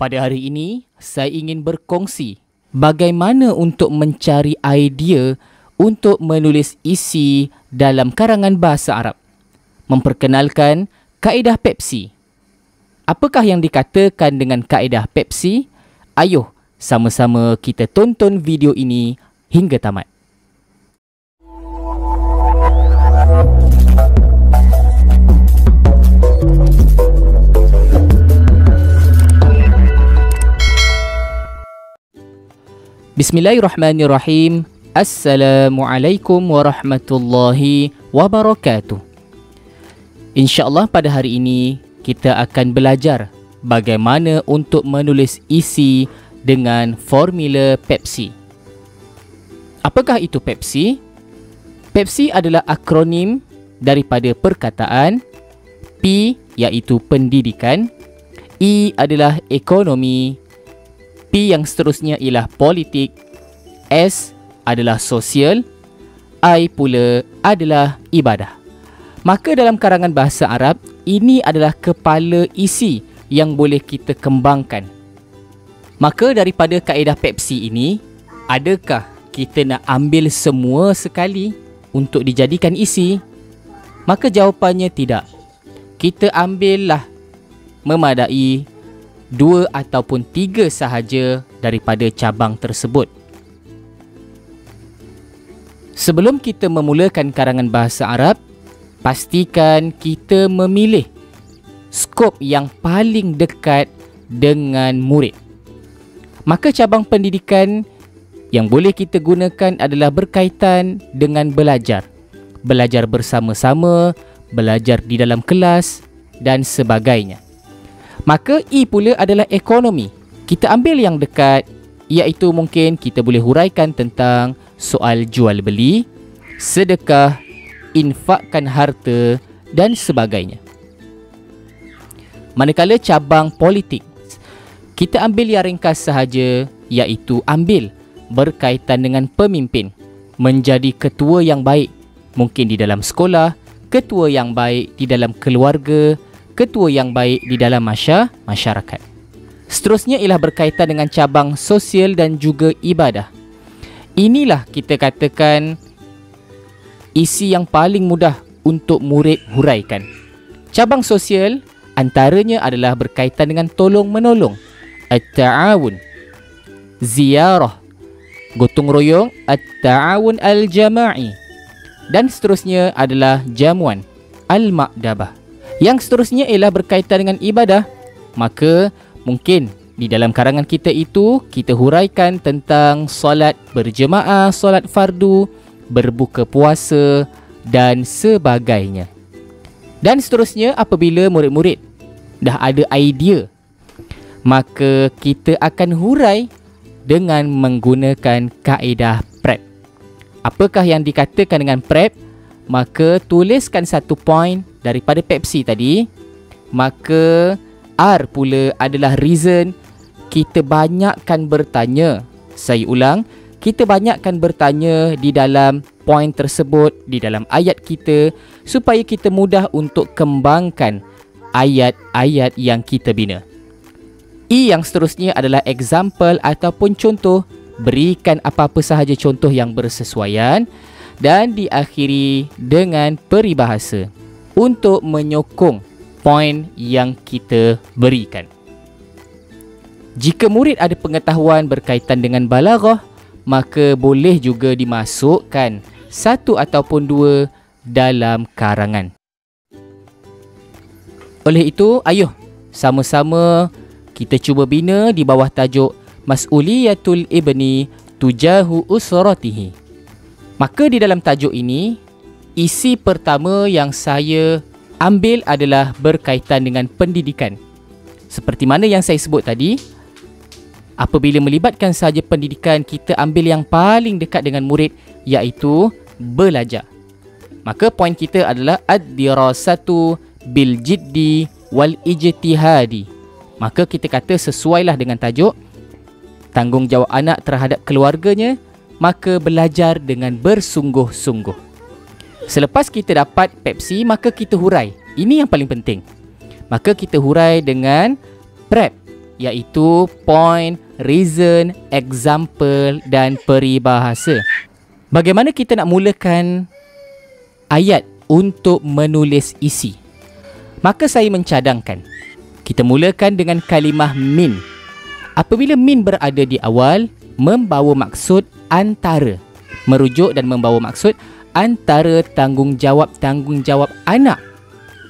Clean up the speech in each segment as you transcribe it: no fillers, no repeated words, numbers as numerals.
Pada hari ini, saya ingin berkongsi bagaimana untuk mencari idea untuk menulis isi dalam karangan bahasa Arab. Memperkenalkan kaedah Pepsi. Apakah yang dikatakan dengan kaedah Pepsi? Ayuh, sama-sama kita tonton video ini hingga tamat. Bismillahirrahmanirrahim. Assalamualaikum warahmatullahi wabarakatuh. InsyaAllah pada hari ini kita akan belajar bagaimana untuk menulis isi dengan formula Pepsi. Apakah itu Pepsi? Pepsi adalah akronim daripada perkataan P iaitu pendidikan, E adalah ekonomi, P yang seterusnya ialah politik, S adalah sosial, I pula adalah ibadah. Maka dalam karangan bahasa Arab, ini adalah kepala isi yang boleh kita kembangkan. Maka daripada kaedah Pepsi ini, adakah kita nak ambil semua sekali untuk dijadikan isi? Maka jawapannya tidak. Kita ambillah memadai 2 ataupun 3 sahaja daripada cabang tersebut. Sebelum kita memulakan karangan bahasa Arab, pastikan kita memilih skop yang paling dekat dengan murid. Maka cabang pendidikan yang boleh kita gunakan adalah berkaitan dengan belajar. Belajar bersama-sama, belajar di dalam kelas dan sebagainya. Maka E pula adalah ekonomi. Kita ambil yang dekat, iaitu mungkin kita boleh huraikan tentang soal jual beli, sedekah, infakkan harta dan sebagainya. Manakala cabang politik, kita ambil yang ringkas sahaja, iaitu ambil berkaitan dengan pemimpin, menjadi ketua yang baik, mungkin di dalam sekolah, ketua yang baik di dalam keluarga, ketua yang baik di dalam masyarakat. Seterusnya ialah berkaitan dengan cabang sosial dan juga ibadah. Inilah kita katakan isi yang paling mudah untuk murid huraikan. Cabang sosial antaranya adalah berkaitan dengan tolong-menolong, at-ta'awun, ziarah, gotong royong, at-ta'awun al-jama'i, dan seterusnya adalah jamuan, al-ma'dabah. Yang seterusnya ialah berkaitan dengan ibadah. Maka mungkin di dalam karangan kita itu kita huraikan tentang solat berjemaah, solat fardu, berbuka puasa dan sebagainya. Dan seterusnya apabila murid-murid dah ada idea, maka kita akan hurai dengan menggunakan kaedah prep. Apakah yang dikatakan dengan prep? Maka tuliskan satu poin daripada Pepsi tadi. Maka R pula adalah reason. Kita banyakkan bertanya. Saya ulang, kita banyakkan bertanya di dalam poin tersebut, di dalam ayat kita, supaya kita mudah untuk kembangkan ayat-ayat yang kita bina. E yang seterusnya adalah example ataupun contoh. Berikan apa-apa sahaja contoh yang bersesuaian. Dan diakhiri dengan peribahasa untuk menyokong poin yang kita berikan. Jika murid ada pengetahuan berkaitan dengan balaghah, maka boleh juga dimasukkan 1 ataupun 2 dalam karangan. Oleh itu, ayuh sama-sama kita cuba bina di bawah tajuk Mas'uliyatul Ibni Tujahu Usratihi. Maka di dalam tajuk ini, isi pertama yang saya ambil adalah berkaitan dengan pendidikan. Seperti mana yang saya sebut tadi, apabila melibatkan sahaja pendidikan, kita ambil yang paling dekat dengan murid, iaitu belajar. Maka poin kita adalah ad-dirasatu bil jiddi wal ijtihadi. Maka kita kata sesuailah dengan tajuk tanggungjawab anak terhadap keluarganya, maka belajar dengan bersungguh-sungguh. Selepas kita dapat Pepsi, maka kita hurai. Ini yang paling penting. Maka kita hurai dengan prep, iaitu point, reason, example dan peribahasa. Bagaimana kita nak mulakan ayat untuk menulis isi? Maka saya mencadangkan kita mulakan dengan kalimah min. Apabila min berada di awal, membawa maksud antara, merujuk dan membawa maksud antara tanggungjawab anak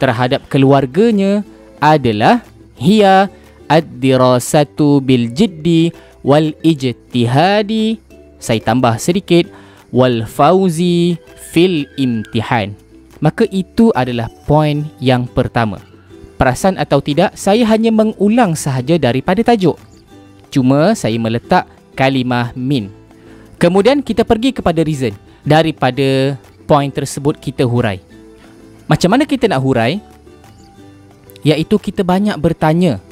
terhadap keluarganya adalah hiya ad-dirasatu bil jiddi wal ijtihadi, saya tambah sedikit, wal fauzi fil imtihan. Maka itu adalah poin yang pertama. Perasan atau tidak, saya hanya mengulang sahaja daripada tajuk. Cuma saya meletak kalimah min. Kemudian kita pergi kepada reason. Daripada poin tersebut kita hurai. Macam mana kita nak hurai? Iaitu kita banyak bertanya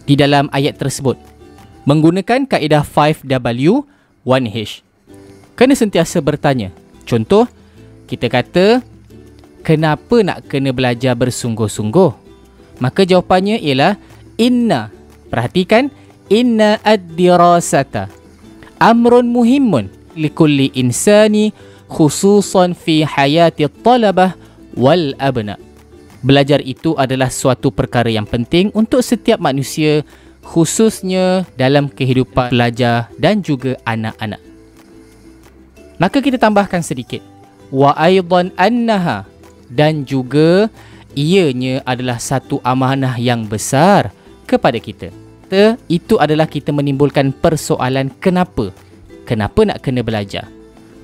di dalam ayat tersebut menggunakan kaedah 5W 1H. Kena sentiasa bertanya. Contoh, kita kata, kenapa nak kena belajar bersungguh-sungguh? Maka jawapannya ialah inna. Perhatikan, inna ad-dirasata amrun muhimun likulli insani khususan fi hayati talabah wal abna. Belajar itu adalah suatu perkara yang penting untuk setiap manusia, khususnya dalam kehidupan pelajar dan juga anak-anak. Maka kita tambahkan sedikit, wa aidan annaha, dan juga ianya adalah satu amanah yang besar kepada kita. Itu adalah kita menimbulkan persoalan kenapa nak kena belajar.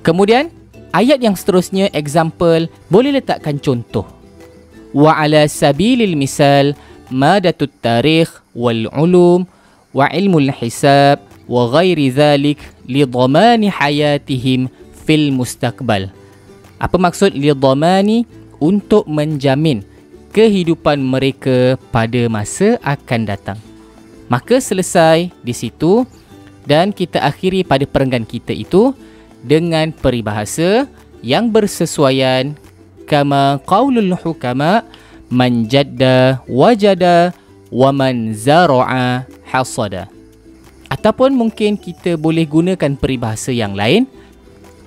Kemudian ayat yang seterusnya, example, boleh letakkan contoh. Wa ala sabilil misal madatut tarikh wal ulum wa ilmul hisab wa ghairi dhalik li dhamani hayatihim fil mustaqbal. Apa maksud li dhamani? Untuk menjamin kehidupan mereka pada masa akan datang. Maka selesai di situ dan kita akhiri pada perenggan kita itu dengan peribahasa yang bersesuaian, kama qaulul hukama man jadda wajada wa man zara'a hasada. Ataupun mungkin kita boleh gunakan peribahasa yang lain,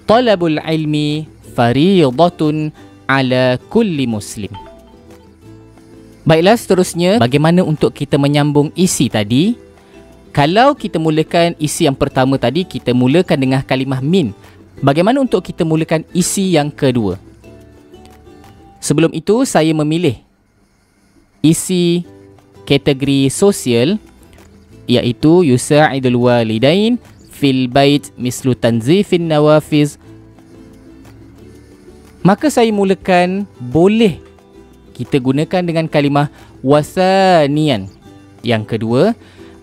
talabul ilmi fariidatun ala kulli muslim. Baiklah, seterusnya bagaimana untuk kita menyambung isi tadi? Kalau kita mulakan isi yang pertama tadi, kita mulakan dengan kalimah min. Bagaimana untuk kita mulakan isi yang kedua? Sebelum itu, saya memilih isi kategori sosial, iaitu yusa'idul walidain fil bait mislu tanzifin nawafiz. Maka saya mulakan, boleh kita gunakan dengan kalimah wasanian. Yang kedua,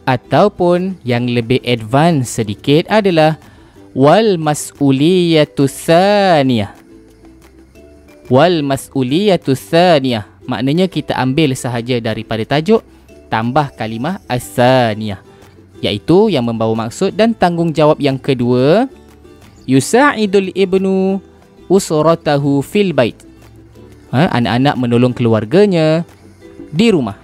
ataupun yang lebih advance sedikit adalah wal mas'uliyatu tsaniyah. Wal mas'uliyatu tsaniyah, maknanya kita ambil sahaja daripada tajuk, tambah kalimah as-saniyah, iaitu yang membawa maksud dan tanggungjawab yang kedua. Yusa'idul ibnu usratahu fil bait. Anak-anak menolong keluarganya di rumah.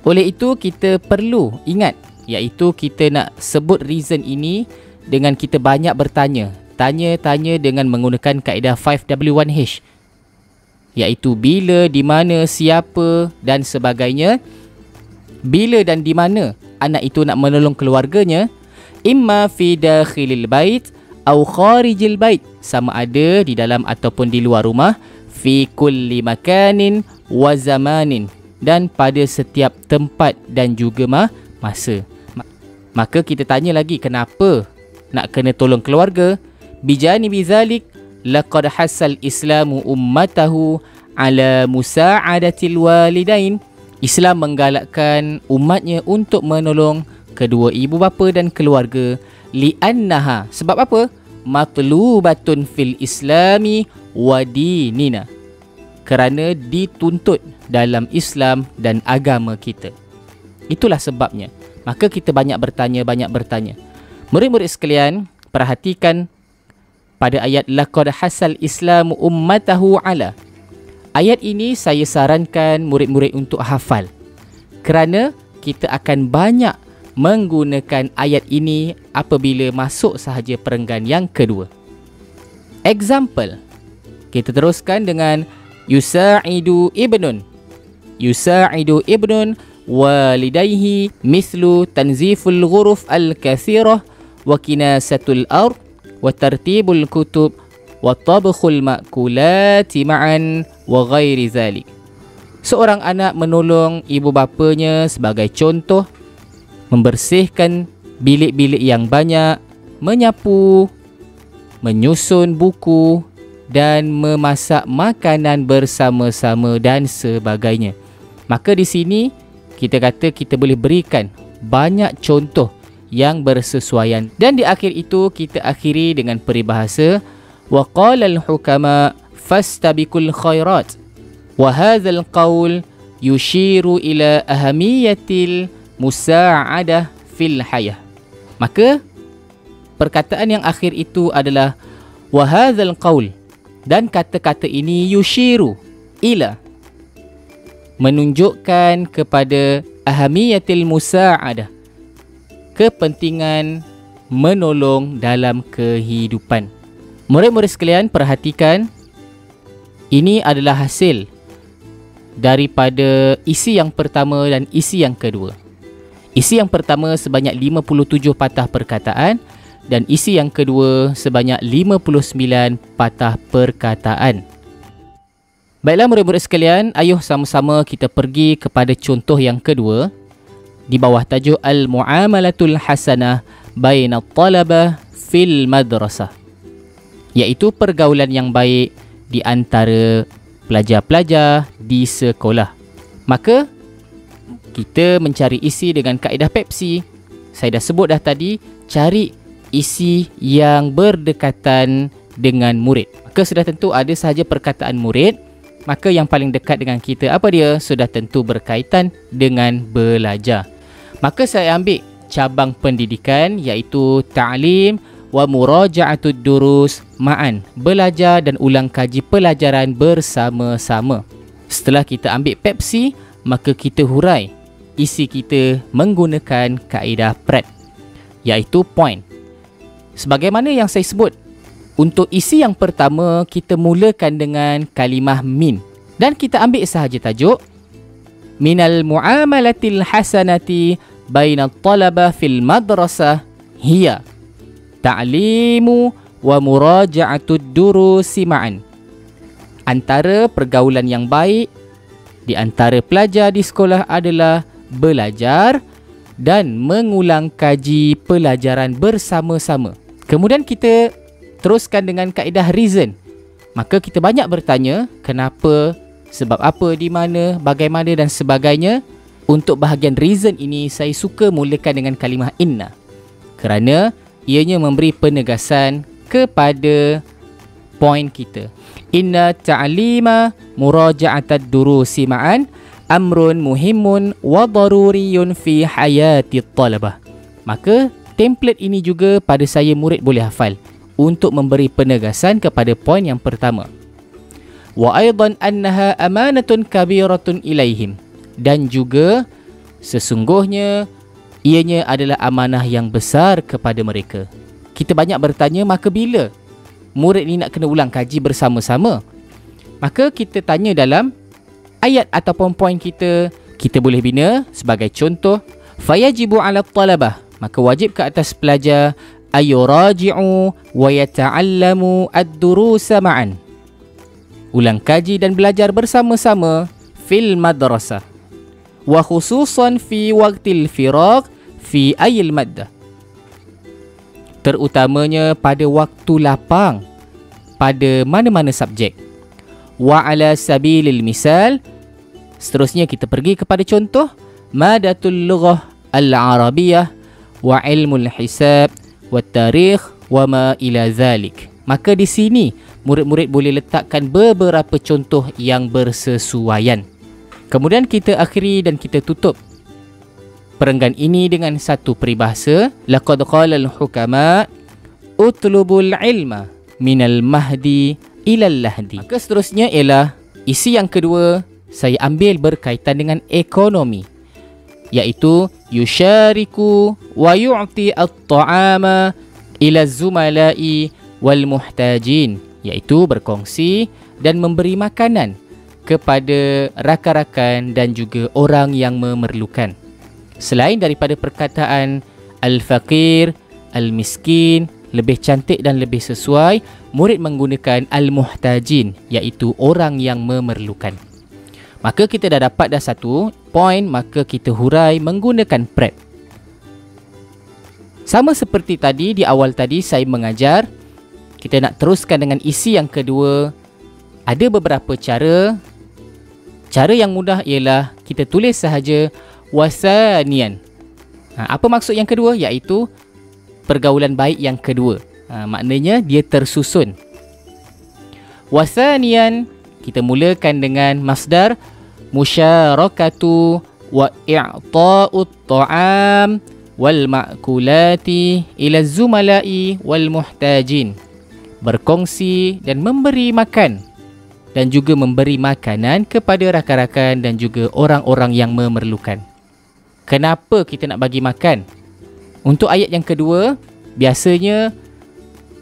Oleh itu kita perlu ingat, iaitu kita nak sebut reason ini dengan kita banyak bertanya. Tanya-tanya dengan menggunakan kaedah 5W1H, iaitu bila, di mana, siapa dan sebagainya. Bila dan di mana anak itu nak menolong keluarganya, imma fi dakhilil bait atau kharijil bait, sama ada di dalam ataupun di luar rumah, fi kulli makanin wa zamanin, dan pada setiap tempat dan juga masa. Maka kita tanya lagi, kenapa nak kena tolong keluarga? Bijani bizalik laqad hasal islamu ummatahu ala musa'adatil walidain. Islam menggalakkan umatnya untuk menolong kedua ibu bapa dan keluarga. Li'annaha, sebab apa? Matlubatun fil islami wa dinina, kerana dituntut dalam Islam dan agama kita. Itulah sebabnya. Maka kita banyak bertanya. Murid-murid sekalian, perhatikan pada ayat laqad hasal islamu ummatahu ala. Ayat ini saya sarankan murid-murid untuk hafal, kerana kita akan banyak menggunakan ayat ini apabila masuk sahaja perenggan yang kedua. Example, kita teruskan dengan yusa'idu ibnun. Yusa'idu ibnun walidayhi mislu tanziful ghuruf al-kathirah wa kinasatul ard wa tartibul kutub wa tabkhul ma'kulati ma'an wa ghairi zalik. Seorang anak menolong ibu bapanya sebagai contoh, membersihkan bilik-bilik yang banyak, menyapu, menyusun buku dan memasak makanan bersama-sama dan sebagainya. Maka di sini kita kata kita boleh berikan banyak contoh yang bersesuaian. Dan di akhir itu kita akhiri dengan peribahasa wa qala al-hukama fastabiqul khairat. Wa hadzal qaul yushiru ila ahamiyatil musa'adah fil hayah. Maka perkataan yang akhir itu adalah wa hadzal qaul, dan kata-kata ini yushiru ila, menunjukkan kepada ahamiyatil musa'adah, kepentingan menolong dalam kehidupan. Murid-murid sekalian, perhatikan, ini adalah hasil daripada isi yang pertama dan isi yang kedua. Isi yang pertama sebanyak 57 patah perkataan dan isi yang kedua sebanyak 59 patah perkataan. Baiklah murid-murid sekalian, ayuh sama-sama kita pergi kepada contoh yang kedua di bawah tajuk Al-Mu'amalatul Hasanah Bainat Talabah fil Madrasah, iaitu pergaulan yang baik di antara pelajar-pelajar di sekolah. Maka kita mencari isi dengan kaedah Pepsi. Saya dah sebut dah tadi, cari isi yang berdekatan dengan murid. Maka sudah tentu ada sahaja perkataan murid, maka yang paling dekat dengan kita apa dia? Sudah tentu berkaitan dengan belajar. Maka saya ambil cabang pendidikan iaitu ta'lim wa muraja'atud durus ma'an, belajar dan ulang kaji pelajaran bersama-sama. Setelah kita ambil Pepsi, maka kita hurai isi kita menggunakan kaedah PREP, iaitu point. Sebagaimana yang saya sebut, untuk isi yang pertama kita mulakan dengan kalimah min dan kita ambil sahaja tajuk minal muamalatil hasanati bainat talabah fil madrasah hiya ta'limu wa muraja'atud durusi ma'an. Antara pergaulan yang baik di antara pelajar di sekolah adalah belajar dan mengulang kaji pelajaran bersama-sama. Kemudian kita teruskan dengan kaedah reason. Maka kita banyak bertanya kenapa, sebab apa, di mana, bagaimana dan sebagainya. Untuk bahagian reason ini saya suka mulakan dengan kalimah inna, kerana ianya memberi penegasan kepada poin kita. Inna ta'lima muraja'atad durusi ma'an amrun muhimun wa daruriyun fi hayati talabah. Maka template ini juga pada saya murid boleh hafal untuk memberi penegasan kepada poin yang pertama. Wa aidan annaha amanatun kabiratun ilaihim, dan juga sesungguhnya ianya adalah amanah yang besar kepada mereka. Kita banyak bertanya, maka bila murid ni nak kena ulang kaji bersama-sama? Maka kita tanya dalam ayat ataupun poin kita, kita boleh bina sebagai contoh, fayajibu ala talabah, maka wajib ke atas pelajar ayuraji'u wa yata'allamu ad-durusa ma'an, ulang kaji dan belajar bersama-sama fil madrasah, wa khususan fi waqtil firaq fi ayil maddah, terutamanya pada waktu lapang pada mana-mana subjek. Wa ala sabilil misal, seterusnya kita pergi kepada contoh madatul lughah al-arabiyah wa ilmul hisab wa tarikh wa ma ila zalik. Maka di sini murid-murid boleh letakkan beberapa contoh yang bersesuaian. Kemudian kita akhiri dan kita tutup perenggan ini dengan satu peribahasa, laqad qala al-hukama utlubul ilma minal mahdi ilal lahdi. Maka seterusnya ialah isi yang kedua saya ambil berkaitan dengan ekonomi, iaitu yusyariku wa yu'ti at-ta'ama ila zumala'i wal muhtajin, iaitu berkongsi dan memberi makanan kepada rakan-rakan dan juga orang yang memerlukan. Selain daripada perkataan al-faqir, al-miskin, lebih cantik dan lebih sesuai, murid menggunakan al-muhtajin, iaitu orang yang memerlukan. Maka kita dah dapat dah satu poin, maka kita hurai menggunakan prep. Sama seperti tadi, di awal tadi saya mengajar, kita nak teruskan dengan isi yang kedua. Ada beberapa cara. Cara yang mudah ialah kita tulis sahaja wasanian. Apa maksud yang kedua? Iaitu pergaulan baik yang kedua. Maknanya dia tersusun. Wasanian, kita mulakan dengan masdar musyarakatu wa i'ta'ut ta'am wal ma'kulati ila zumala'i wal muhtajin. Berkongsi dan memberi makan dan juga memberi makanan kepada rakan-rakan dan juga orang-orang yang memerlukan. Kenapa kita nak bagi makan? Untuk ayat yang kedua, biasanya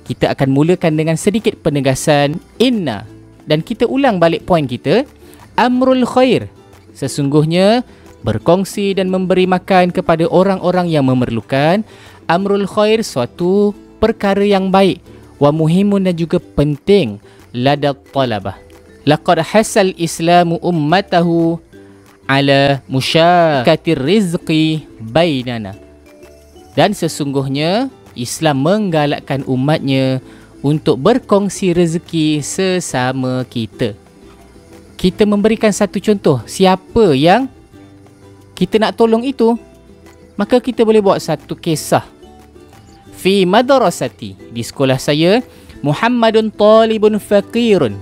kita akan mulakan dengan sedikit penegasan inna, dan kita ulang balik poin kita, amrul khair. Sesungguhnya berkongsi dan memberi makan kepada orang-orang yang memerlukan, amrul khair, suatu perkara yang baik, wa muhimun, dan juga penting, ladat talabah. Laqad hasal islamu ummatahu ala musyakatir rizqi bainana. Dan sesungguhnya Islam menggalakkan umatnya untuk berkongsi rezeki sesama kita. Kita memberikan satu contoh, siapa yang kita nak tolong itu, maka kita boleh buat satu kisah. Fi madrasati, di sekolah saya, Muhammadun talibun faqirun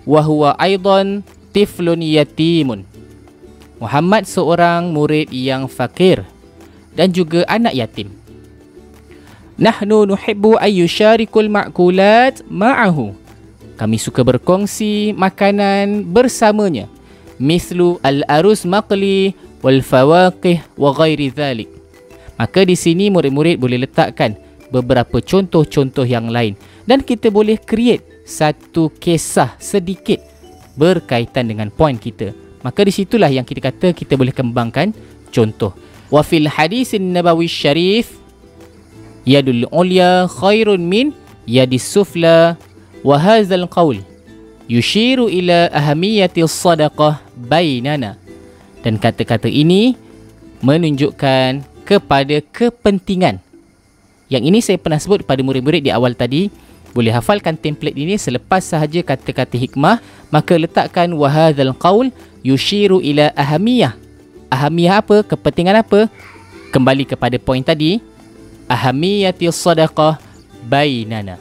wa huwa aidan tiflun yatimun. Muhammad seorang murid yang fakir dan juga anak yatim. Nahnu nuhibbu ayyusharikul ma'kulat ma'ahu. Kami suka berkongsi makanan bersamanya. Mislu al-arus maqli wal fawaqih wa ghairi dhalik. Maka di sini murid-murid boleh letakkan beberapa contoh-contoh yang lain dan kita boleh create satu kisah sedikit berkaitan dengan poin kita. Maka di situlah yang kita kata kita boleh kembangkan contoh. Wa fil hadisin nabawi syarif yadul ulya khairun min yadis sufla wa hadzal qaul yushiru ila ahamiyati sadaqah bainana. Dan kata-kata ini menunjukkan kepada kepentingan. Yang ini saya pernah sebut pada murid-murid di awal tadi. Boleh hafalkan template ini selepas sahaja kata-kata hikmah, maka letakkan wa hadzal qaul yushiru ila ahamiyah. Ahamiyah apa? Kepentingan apa? Kembali kepada poin tadi, ahamiyati sadaqah bainana.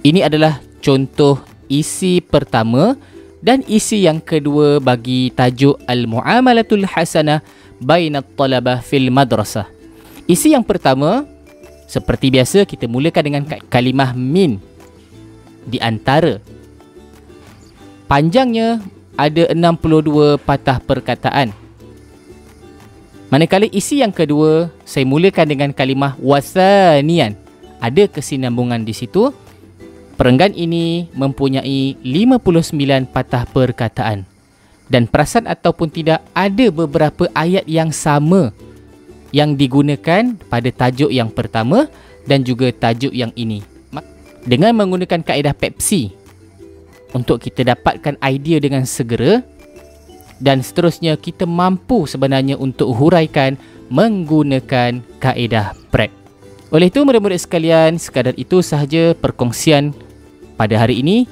Ini adalah contoh isi pertama dan isi yang kedua bagi tajuk al-muamalatul hasanah bainat talabah fil madrasah. Isi yang pertama, seperti biasa kita mulakan dengan kalimah min di antara. Panjangnya ada 62 patah perkataan. Manakala isi yang kedua saya mulakan dengan kalimah wasanian. Ada kesinambungan di situ. Perenggan ini mempunyai 59 patah perkataan. Dan perasan ataupun tidak, ada beberapa ayat yang sama yang digunakan pada tajuk yang pertama dan juga tajuk yang ini. Dengan menggunakan kaedah Pepsi untuk kita dapatkan idea dengan segera, dan seterusnya kita mampu sebenarnya untuk huraikan menggunakan kaedah prep. Oleh itu murid-murid sekalian, sekadar itu sahaja perkongsian pada hari ini.